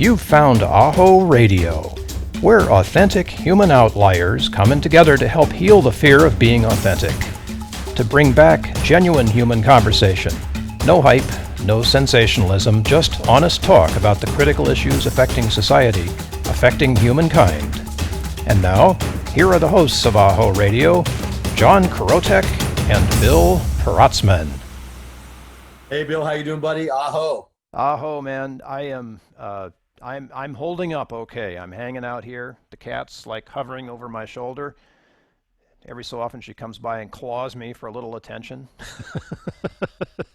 You've found AHO Radio. We're authentic human outliers coming together to help heal the fear of being authentic. To bring back genuine human conversation. No hype, no sensationalism, just honest talk about the critical issues affecting society, affecting humankind. And now, here are the hosts of AHO Radio, John Krotec and Bill Protzmann. Hey Bill, how you doing, buddy? AHO. AHO, man, I'm holding up okay. I'm hanging out here. The cat's like hovering over my shoulder. Every so often she comes by and claws me for a little attention.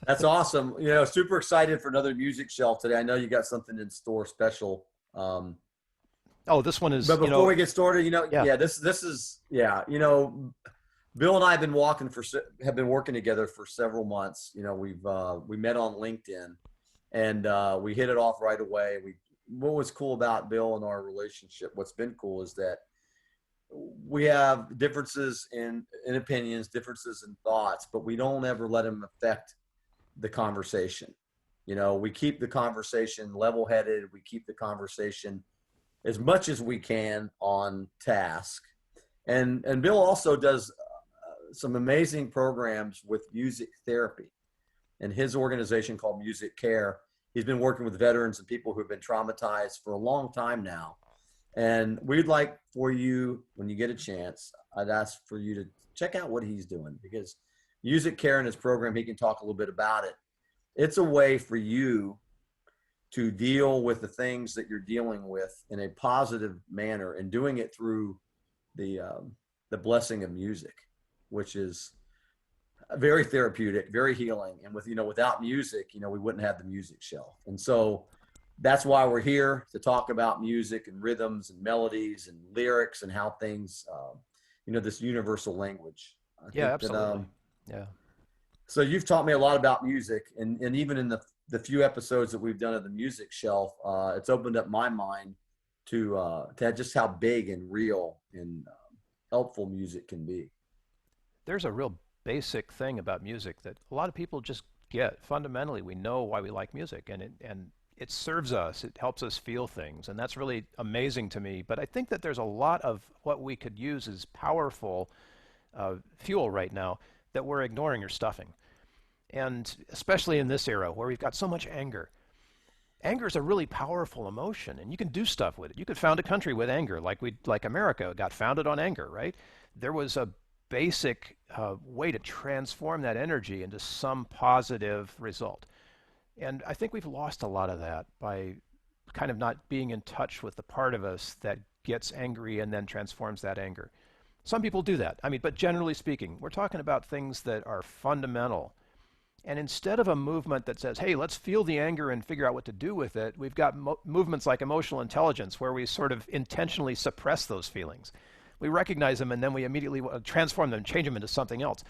That's awesome. You know, super excited for another music shelf today. I know you got something in store special. This one is. But before we get started, this is Bill and I have been working together for several months. You know, we met on LinkedIn, and we hit it off right away. What was cool about Bill and our relationship, what's been cool, is that we have differences in opinions, differences in thoughts, but we don't ever let them affect the conversation. You know, we keep the conversation level-headed. We keep the conversation as much as we can on task. And Bill also does some amazing programs with music therapy, and his organization called Music Care. He's been working with veterans and people who've been traumatized for a long time now. And we'd like for you, when you get a chance, I'd ask for you to check out what he's doing, because Music Care in his program, he can talk a little bit about it. It's a way for you to deal with the things that you're dealing with in a positive manner, and doing it through the blessing of music, which is very therapeutic, very healing. And without music, we wouldn't have the music shelf. And so that's why we're here, to talk about music and rhythms and melodies and lyrics and how things, this universal language. Absolutely. So you've taught me a lot about music, and even in the few episodes that we've done of the music shelf, it's opened up my mind to just how big and real and helpful music can be. There's a real basic thing about music that a lot of people just get. Fundamentally, we know why we like music, and it serves us. It helps us feel things, and that's really amazing to me. But I think that there's a lot of what we could use as powerful fuel right now that we're ignoring or stuffing. And especially in this era where we've got so much anger. Anger is a really powerful emotion, and you can do stuff with it. You could found a country with anger, like America got founded on anger, right? There was a basic way to transform that energy into some positive result. And I think we've lost a lot of that by kind of not being in touch with the part of us that gets angry and then transforms that anger. Some people do that. But generally speaking, we're talking about things that are fundamental. And instead of a movement that says, hey, let's feel the anger and figure out what to do with it, we've got movements like emotional intelligence, where we sort of intentionally suppress those feelings. We recognize them, and then we immediately transform them, change them into something else.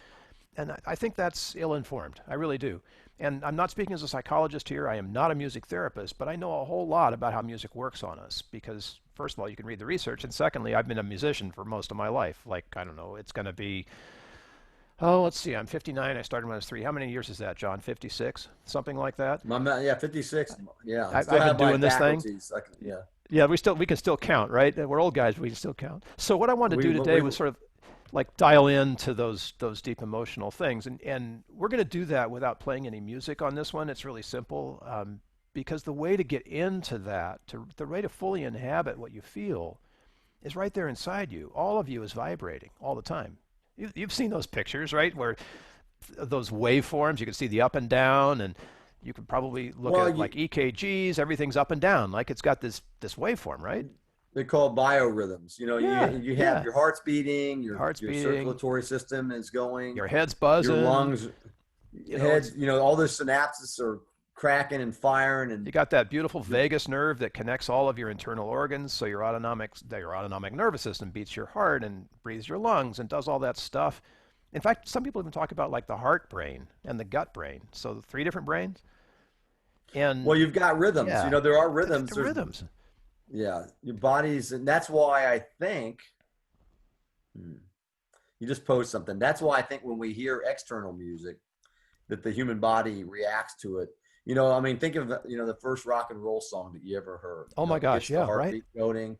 And I think that's ill-informed. I really do. And I'm not speaking as a psychologist here. I am not a music therapist, but I know a whole lot about how music works on us, because first of all, you can read the research, and secondly, I've been a musician for most of my life. It's going to be, let's see, I'm 59. I started when I was 3. How many years is that, John? 56? Something like that? 56. Yeah. I've been doing this thing. Yeah, we can still count, right? We're old guys, we can still count. So what I wanted to do today was sort of like dial into those deep emotional things. And we're going to do that without playing any music on this one. It's really simple, because the way to get into that, the way to fully inhabit what you feel, is right there inside you. All of you is vibrating all the time. You've seen those pictures, right? Where those waveforms, you can see the up and down, and you could probably look at like EKGs, everything's up and down, like it's got this waveform, right? They're called biorhythms. You have your heart's beating, your circulatory system is going, your head's buzzing, your lungs, all those synapses are cracking and firing, and you got that beautiful vagus nerve that connects all of your internal organs. So your autonomic nervous system beats your heart and breathes your lungs and does all that stuff. In fact, some people even talk about like the heart brain and the gut brain. So 3 different brains. And you've got rhythms. Yeah, there are rhythms. There's rhythms. Yeah, your body's, and that's why I think you just posed something. That's why I think when we hear external music, that the human body reacts to it. I mean, think of the first rock and roll song that you ever heard. Oh my It gosh, gets the yeah, right. heartbeat going,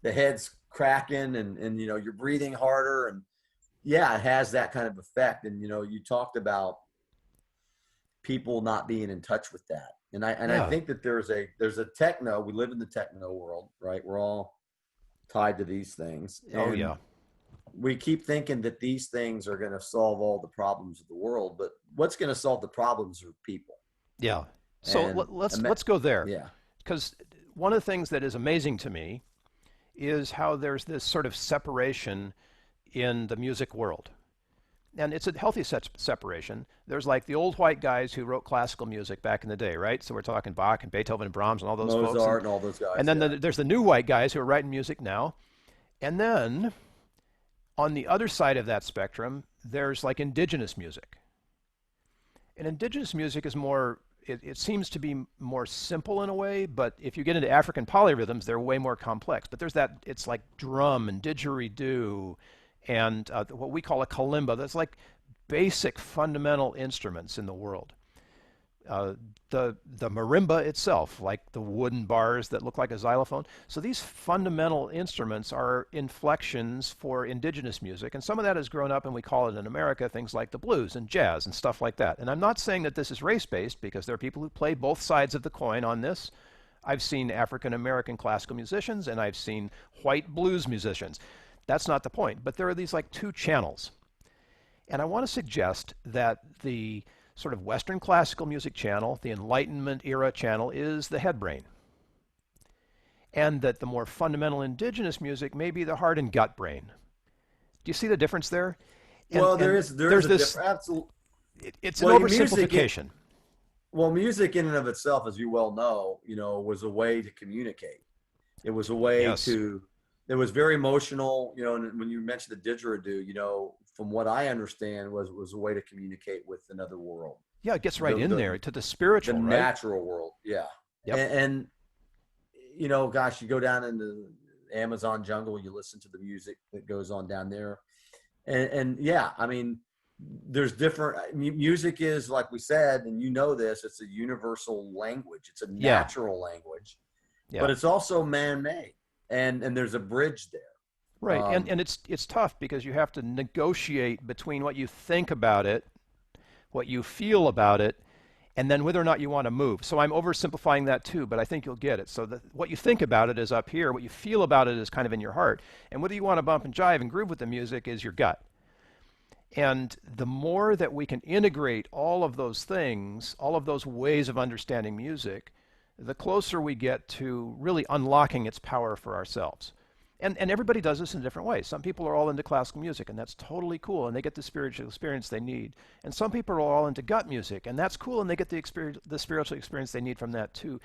the head's cracking, and you're breathing harder, and yeah, it has that kind of effect. And you talked about people not being in touch with that, and I Yeah. think that there's a techno. We live in the techno world, right? We're all tied to these things, Oh and yeah. we keep thinking that these things are going to solve all the problems of the world, but what's going to solve the problems are people. Yeah. So And let's go there, yeah, because one of the things that is amazing to me is how there's this sort of separation in the music world. And it's a healthy separation. There's like the old white guys who wrote classical music back in the day, right? So we're talking Bach and Beethoven and Brahms and all those folks. Mozart and all those guys. And then Yeah. there's the new white guys who are writing music now. And then on the other side of that spectrum, there's like indigenous music. And indigenous music is more, it seems to be more simple in a way, but if you get into African polyrhythms, they're way more complex. But there's that, it's like drum and didgeridoo and what we call a kalimba. That's like basic fundamental instruments in the world. uh, the marimba itself, like the wooden bars that look like a xylophone. So these fundamental instruments are inflections for indigenous music, and some of that has grown up, and we call it in America things like the blues and jazz and stuff like that. And I'm not saying that this is race-based, because there are people who play both sides of the coin on this. I've seen African American classical musicians, and I've seen white blues musicians. That's not the point. But there are these like two channels. And I want to suggest that the sort of Western classical music channel, the Enlightenment era channel, is the head brain. And that the more fundamental indigenous music may be the heart and gut brain. Do you see the difference there? Well, there is a difference. Absolutely. It's an oversimplification. Well, music in and of itself, as you well know, was a way to communicate. It was a way to, it was very emotional, and when you mentioned the didgeridoo, from what I understand, was a way to communicate with another world. Yeah, it gets right in there to the spiritual, the right? natural world. Yeah. Yep. And gosh, you go down into the Amazon jungle, you listen to the music that goes on down there. And yeah, I mean, there's different music is, like we said, and this, it's a universal language. It's a natural language, but it's also man-made, and there's a bridge there. Right, and it's tough, because you have to negotiate between what you think about it, what you feel about it, and then whether or not you want to move. So I'm oversimplifying that too, but I think you'll get it. So what you think about it is up here, what you feel about it is kind of in your heart, and whether you want to bump and jive and groove with the music is your gut. And the more that we can integrate all of those things, all of those ways of understanding music, the closer we get to really unlocking its power for ourselves. And everybody does this in a different way. Some people are all into classical music, and that's totally cool, and they get the spiritual experience they need. And some people are all into gut music, and that's cool, and they get the spiritual experience they need from that too.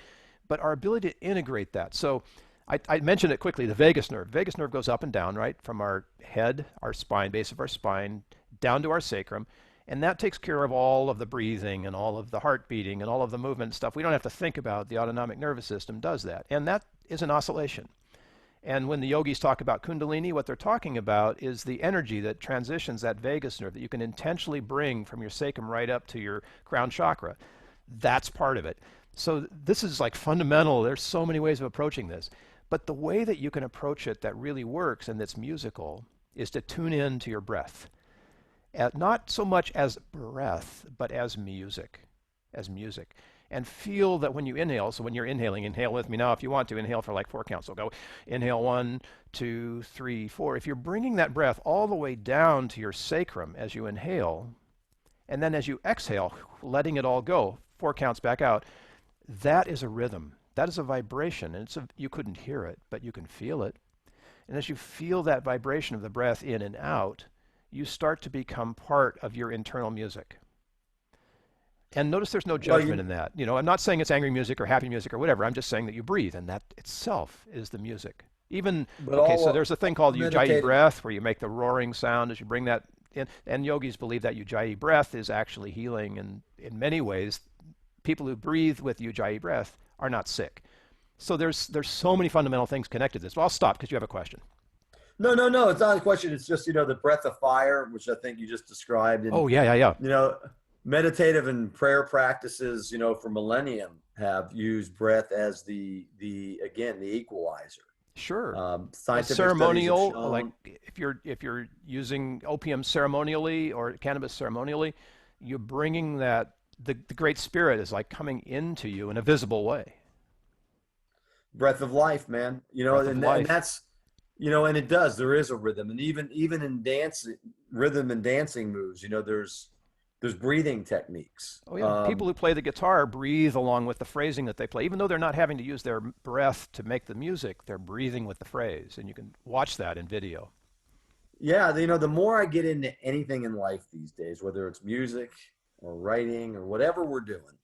But our ability to integrate that. So I mentioned it quickly, the vagus nerve. Vagus nerve goes up and down, right, from our head, our spine, base of our spine, down to our sacrum. And that takes care of all of the breathing and all of the heart beating and all of the movement stuff. We don't have to think about. The autonomic nervous system does that. And that is an oscillation. And when the yogis talk about Kundalini, what they're talking about is the energy that transitions that vagus nerve that you can intentionally bring from your sacrum right up to your crown chakra. That's part of it. So this is like fundamental. There's so many ways of approaching this. But the way that you can approach it that really works and that's musical is to tune in to your breath. Not so much as breath, but as music. And feel that when you inhale, so when you're inhaling, inhale with me now if you want to, inhale for like 4 counts. So go inhale 1, 2, 3, 4. If you're bringing that breath all the way down to your sacrum as you inhale, and then as you exhale, letting it all go, 4 counts back out, that is a rhythm. That is a vibration. And you couldn't hear it, but you can feel it. And as you feel that vibration of the breath in and out, you start to become part of your internal music. And notice there's no judgment in that. I'm not saying it's angry music or happy music or whatever. I'm just saying that you breathe, and that itself is the music. So there's a thing called Ujjayi breath, where you make the roaring sound as you bring that in. And yogis believe that Ujjayi breath is actually healing. And in many ways, people who breathe with Ujjayi breath are not sick. So there's so many fundamental things connected to this. But I'll stop because you have a question. No. It's not a question. It's just, the breath of fire, which I think you just described. And, oh, yeah. meditative and prayer practices, for millennium have used breath as the equalizer. Sure. Scientific studies have Ceremonial, like shown. if you're using opium ceremonially or cannabis ceremonially, you're bringing that the Great Spirit is like coming into you in a visible way. Breath of life, man. Breath of And life. that's, and it does. There is a rhythm, and even in dancing, rhythm and dancing moves. There's breathing techniques. Oh yeah, people who play the guitar breathe along with the phrasing that they play, even though they're not having to use their breath to make the music. They're breathing with the phrase, and you can watch that in video. Yeah, the more I get into anything in life these days, whether it's music or writing or whatever we're doing,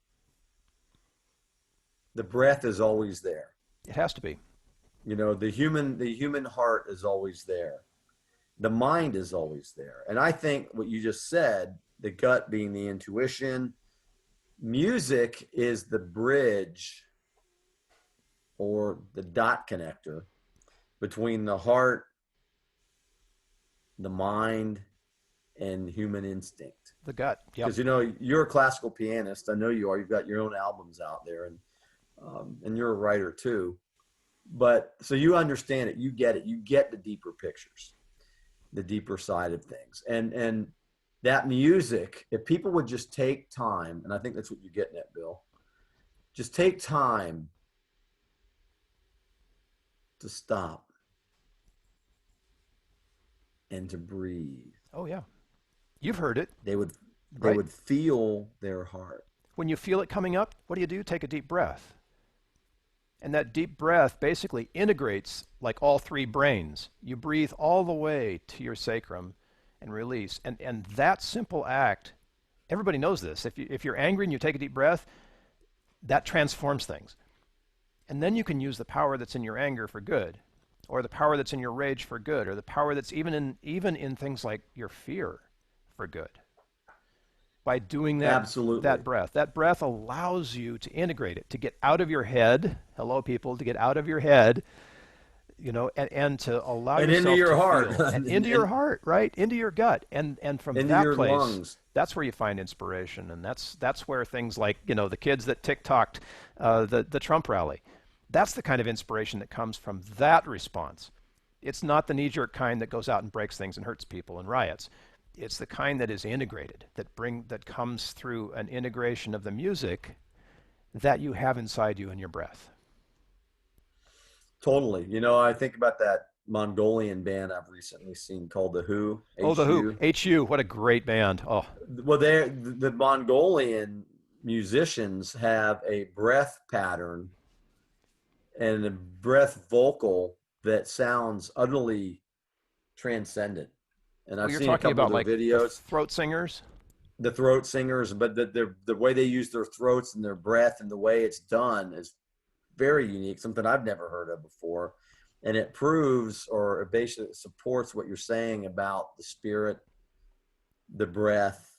the breath is always there. It has to be. The human heart is always there. The mind is always there. And I think what you just said, the gut being the intuition, music is the bridge or the dot connector between the heart, the mind, and human instinct. The gut. Yep. Because you're a classical pianist. I know you are. You've got your own albums out there, and you're a writer too. But so you understand it. You get it. You get the deeper pictures, the deeper side of things, and that music. If people would just take time, and I think that's what you're getting at, Bill. Just take time to stop and to breathe. Oh yeah, you've heard it. They would Right? feel their heart. When you feel it coming up, what do? Take a deep breath. And that deep breath basically integrates like all three brains. You breathe all the way to your sacrum and release. And that simple act, everybody knows this. If you're angry and you take a deep breath, that transforms things. And then you can use the power that's in your anger for good, or the power that's in your rage for good, or the power that's even in things like your fear for good. By doing that, Absolutely. that breath allows you to integrate it, to get out of your head. Hello, people, to get out of your head, and to allow and yourself into your to heart, feel, and into your heart, right, into your gut, and from into that your place, lungs. that's where you find inspiration, and that's where things like the kids that TikToked the Trump rally, that's the kind of inspiration that comes from that response. It's not the knee-jerk kind that goes out and breaks things and hurts people and riots. It's the kind that is integrated, that comes through an integration of the music that you have inside you in your breath. Totally. I think about that Mongolian band I've recently seen called The Who. Oh, The Who. HU. What a great band. Oh. Well, the Mongolian musicians have a breath pattern and a breath vocal that sounds utterly transcendent. And I've seen a couple of their videos. The throat singers? The throat singers, but the way they use their throats and their breath and the way it's done is very unique, something I've never heard of before. And it proves, or it basically supports what you're saying about the spirit, the breath,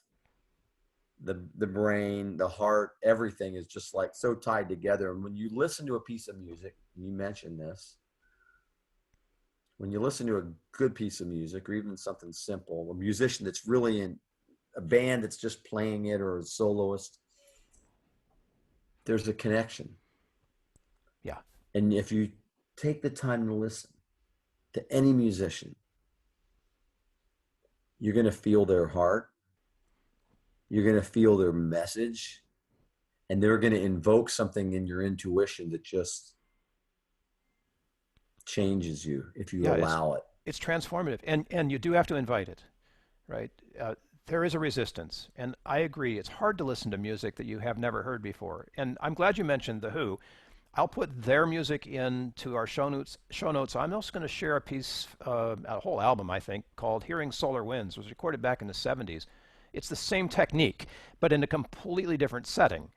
the brain, the heart, everything is just like so tied together. And when you listen to a piece of music, and you mentioned this, when you listen to a good piece of music, or even something simple, a musician that's really in a band that's just playing it, or a soloist, there's a connection. Yeah. And if you take the time to listen to any musician, you're going to feel their heart. You're going to feel their message, and they're going to invoke something in your intuition that just changes you if you allow it. It's transformative, and you do have to invite it, right? There is a resistance, and I agree. It's hard to listen to music that you have never heard before. And I'm glad you mentioned The Who. I'll put their music into our show notes. I'm also going to share a piece, a whole album, I think, called Hearing Solar Winds. It was recorded back in the 70s. It's the same technique, but in a completely different setting.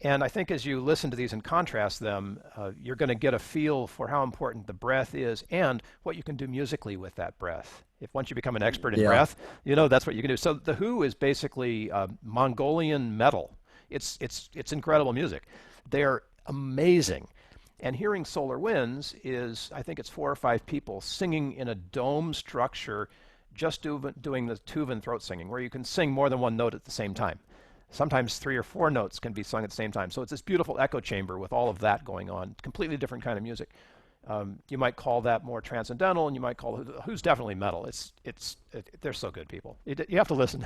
And I think as you listen to these and contrast them, you're going to get a feel for how important the breath is and what you can do musically with that breath. If once you become an expert in breath, that's what you can do. So The Who is basically Mongolian metal. It's incredible music. They're amazing. And Hearing Solar Winds is, I think it's 4 or 5 people singing in a dome structure, just doing the Tuvan throat singing, where you can sing more than one note at the same time. Sometimes 3 or 4 notes can be sung at the same time. So it's this beautiful echo chamber with all of that going on. Completely different kind of music. You might call that more transcendental, and you might call who's definitely metal. They're so good, people. You have to listen.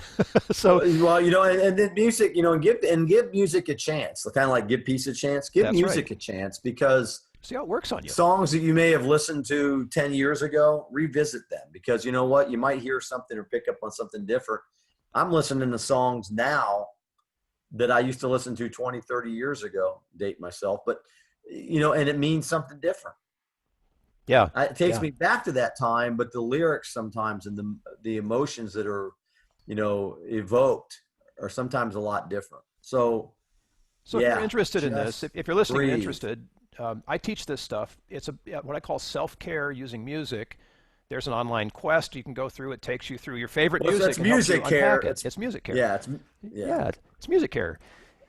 So well, and then music, and give music a chance. Kind of like give peace a chance. Give music a chance, because see how it works on you. Songs that you may have listened to 10 years ago, revisit them, because you know what, you might hear something or pick up on something different. I'm listening to songs now that I used to listen to 20, 30 years ago. Date myself, but and it means something different. Yeah, it takes me back to that time, but the lyrics sometimes and the emotions that are, evoked are sometimes a lot different. So if you're interested in this, if you're listening and interested, I teach this stuff. It's what I call self-care using music. There's an online quest you can go through. It takes you through your favorite music. It's music care. It's music care. Yeah, it's music care.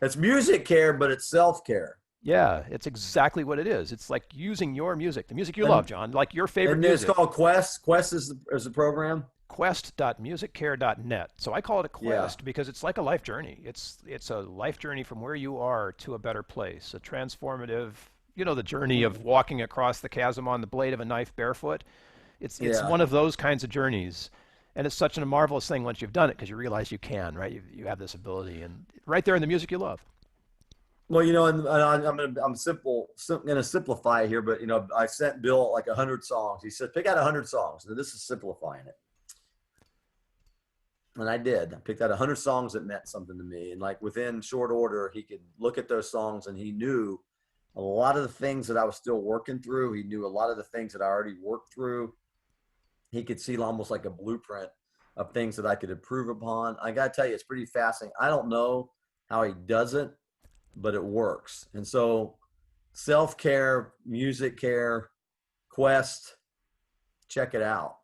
It's music care, but it's self-care. Yeah, it's exactly what it is. It's like using your music, the music you love, John, like your favorite music. It's called Quest. Quest is the program. Quest.musiccare.net. So I call it a quest because it's like a life journey. It's a life journey from where you are to a better place, a transformative, the journey of walking across the chasm on the blade of a knife barefoot. It's one of those kinds of journeys. And it's such a marvelous thing once you've done it, because you realize you can, right? You have this ability, and right there in the music you love. Well, and I'm going to simplify it here, but I sent Bill like 100 songs. He said, pick out 100 songs. Now, this is simplifying it. And I did. I picked out 100 songs that meant something to me. And like within short order, he could look at those songs, and he knew a lot of the things that I was still working through. He knew a lot of the things that I already worked through. He could see almost like a blueprint of things that I could improve upon. I got to tell you, it's pretty fascinating. I don't know how he does it, but it works. And so self-care, music care, Quest, check it out.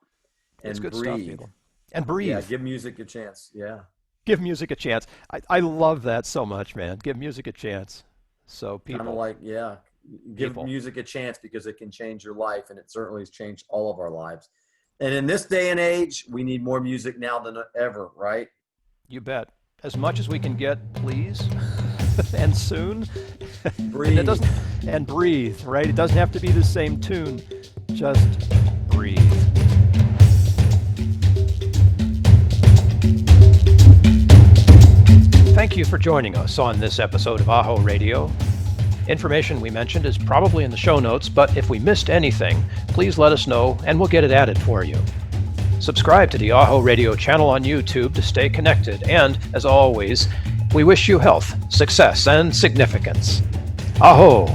And it's good breathe. Stuff, people. And breathe. Yeah, give music a chance. Yeah. Give music a chance. I love that so much, man. Give music a chance. So people. Kind of like, give music a chance, because it can change your life, and it certainly has changed all of our lives. And in this day and age, we need more music now than ever, right? You bet. As much as we can get, please. And soon. Breathe. And breathe, right? It doesn't have to be the same tune. Just breathe. Thank you for joining us on this episode of AHO Radio. Information we mentioned is probably in the show notes, but if we missed anything, please let us know and we'll get it added for you. Subscribe to the AHO Radio channel on YouTube to stay connected, and, as always, we wish you health, success, and significance. AHO!